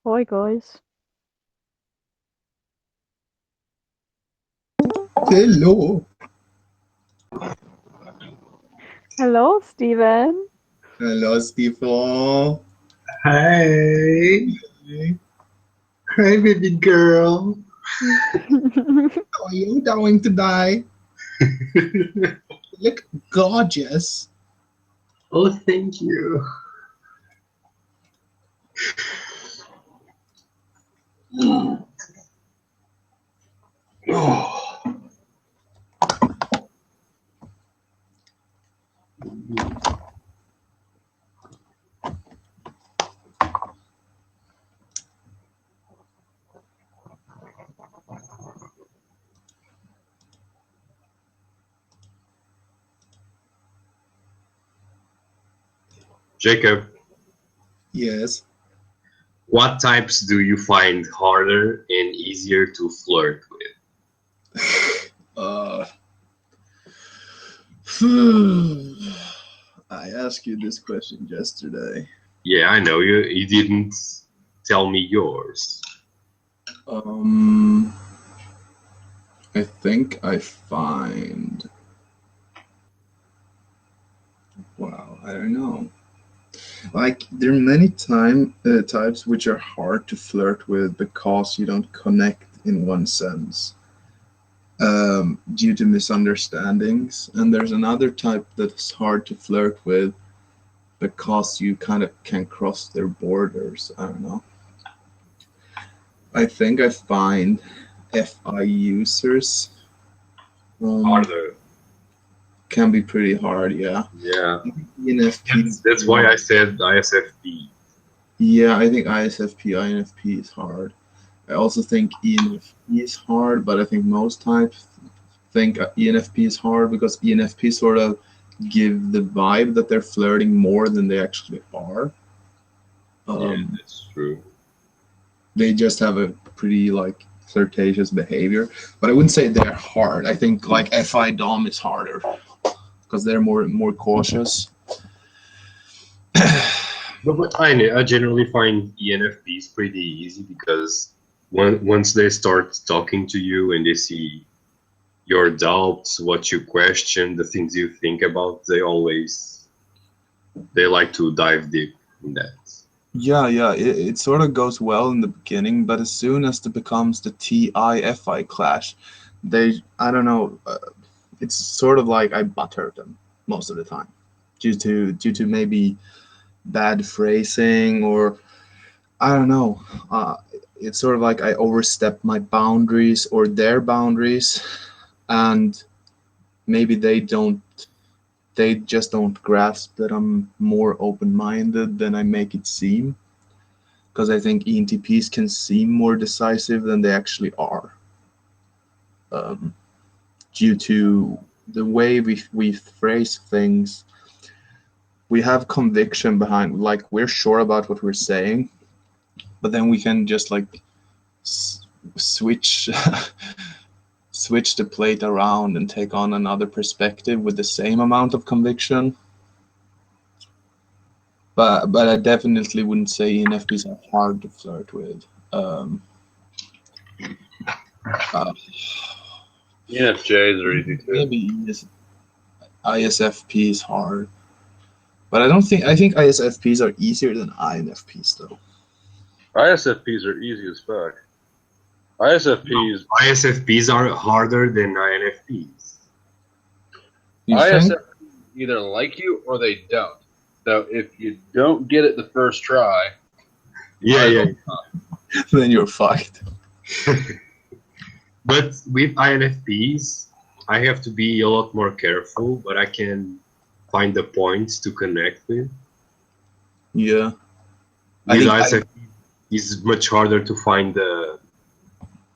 Hi guys. Hello. Hello, Steven. Hello, Stefan. Hey, Hey, hey, baby girl. how are you doing today? You look gorgeous. Oh, thank you. Oh. Jacob, Yes. what types do you find harder and easier to flirt with? Uh, I asked you this question yesterday. Yeah, I know you didn't tell me yours. Um, I think I find. Wow, I don't know. Like there are many types which are hard to flirt with because you don't connect in one sense. Due to misunderstandings. And there's another type that's hard to flirt with because you kind of can cross their borders. I don't know. I think I find FI users um, Harder. can be pretty hard. Yeah, Yeah, ENFP is that's pretty why I hard. said ISFP. Yeah, I think ISFP, INFP is hard. I also think ENFP is hard, but I think most types think ENFP is hard because ENFP sort of give the vibe that they're flirting more than they actually are. Yeah, Um, that's true. they just have a pretty like flirtatious behavior, but I wouldn't say they're hard. I think like FI Dom is harder because they're more cautious. But I generally find ENFPs pretty easy because once they start talking to you and they see your doubts, what you question, the things you think about, they like to dive deep in that. Yeah, it sort of goes well in the beginning, but as soon as it becomes the TI-FI clash, I don't know, it's sort of like I butter them most of the time, due to maybe bad phrasing or I don't know. It's sort of like I overstep my boundaries or their boundaries, and maybe they just don't grasp that I'm more open-minded than I make it seem. Because I think ENTPs can seem more decisive than they actually are, um, due to the way we phrase things. We have conviction behind, like we're sure about what we're saying, but then we can just like switch switch the plate around and take on another perspective with the same amount of conviction. But I definitely wouldn't say ENFPs are hard to flirt with. Um, uh, ENFJs are easy too. maybe ISFP is hard, but I think ISFPs are easier than INFPs though. ISFPs are easy as fuck. ISFPs ISFPs are harder than INFPs. You think? ISFPs either like you or they don't. So if you don't get it the first try, you Yeah, might as yeah. well. Then you're fucked. But with INFPs, I have to be a lot more careful, but I can find the points to connect with. Yeah, I With think ISFPs, it's much harder to find the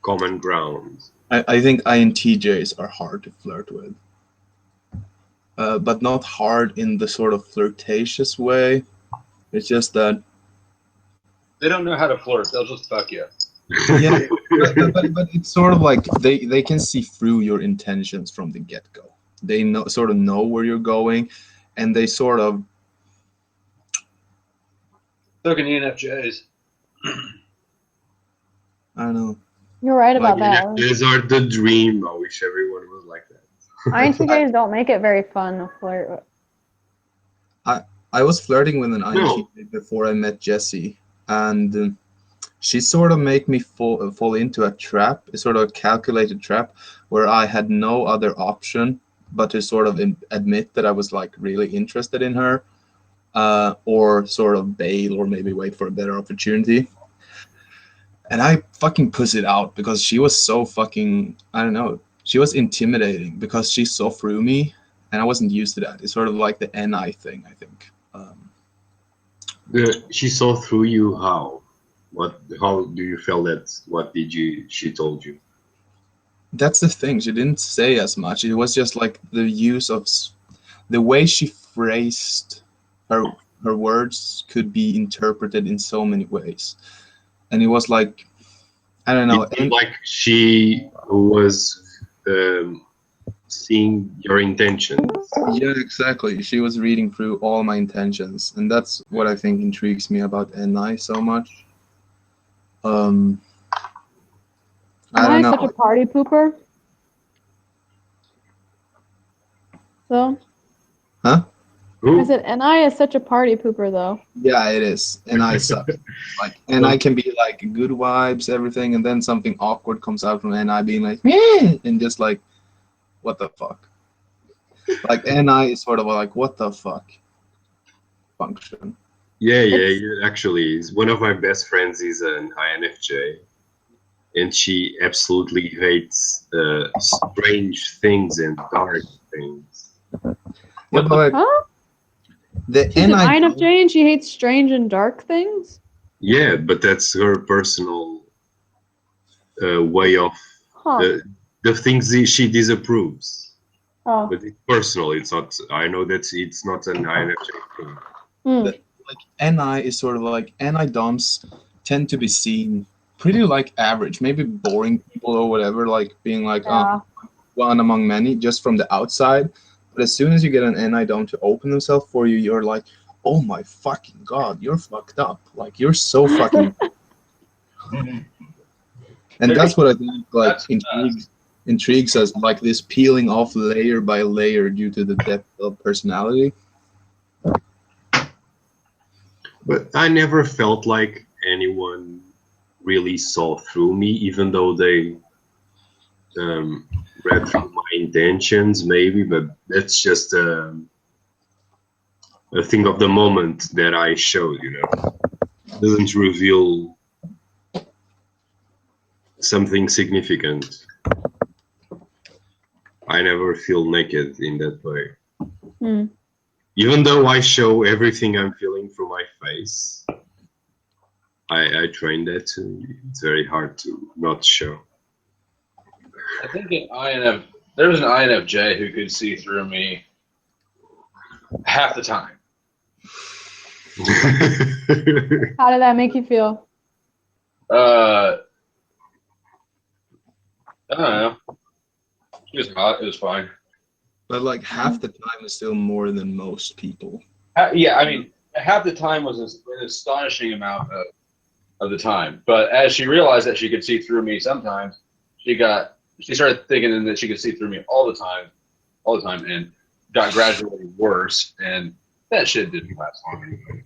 common ground. I think INTJs are hard to flirt with, but not hard in the sort of flirtatious way. It's just that They don't know how to flirt. They'll just fuck you. yeah, but it's sort of like they can see through your intentions from the get go. They know where you're going, and they sort of So can ENFJs. I don't know. You're right about Like, that. NFTs are the dream. I wish everyone was like that. INTJs don't make it very fun to flirt. I was flirting with an No. INTJ before I met Jessie, and she sort of made me fall into a trap, a sort of calculated trap, where I had no other option but to sort of admit that I was like really interested in her, or sort of bail or maybe wait for a better opportunity. And I fucking pussied out because she was so fucking, I don't know, she was intimidating because she saw through me, and I wasn't used to that. It's sort of like the NI thing, I think. She saw through you. How? What? How do you feel that? What did she told you? That's the thing. She didn't say as much. It was just like the use of the way she phrased her words could be interpreted in so many ways, and it was like, I don't know. It seemed like she was seeing your intentions. Yeah, exactly. She was reading through all my intentions, and that's what I think intrigues me about NI so much. I Am don't I know. such a party pooper? So Huh? I Who? said, NI is such a party pooper, though. Yeah, it is. NI sucks. Like, NI can be like good vibes, everything, and then something awkward comes out from NI being like, "Meh," and just like, what the fuck? Like, NI is sort of like, what the fuck function. Yeah, It's- actually, one of my best friends is an INFJ, and she absolutely hates strange things and dark things. Yeah, but like, Huh? the She's an NI INFJ and she hates strange and dark things? Yeah, but that's her personal way of Huh. the things she disapproves. Oh. But it's personal. It's not. I know that it's not an INFJ thing. Hmm. like NI is sort of like NI DOMs tend to be seen pretty like average, maybe boring people or whatever, like being like Yeah. one among many just from the outside. But as soon as you get an NI DOM to open themselves for you, you're like, oh my fucking god, you're fucked up. Like you're so fucking. And that's what I think like intrigues us, like this peeling off layer by layer due to the depth of personality. But I never felt like anyone really saw through me, even though they read through my intentions, maybe. But that's just a thing of the moment that I showed. Doesn't reveal something significant. I never feel naked in that way. Hmm. Even though I show everything I'm feeling through my face, I train that too. It's very hard to not show. I think there was an INFJ who could see through me half the time. How did that make you feel? I don't know. It was hot. It was fine. But like half the time is still more than most people. Yeah, I mean, half the time was an astonishing amount of the time. But as she realized that she could see through me sometimes, she started thinking that she could see through me all the time, and got gradually worse. And that shit didn't last long anyway.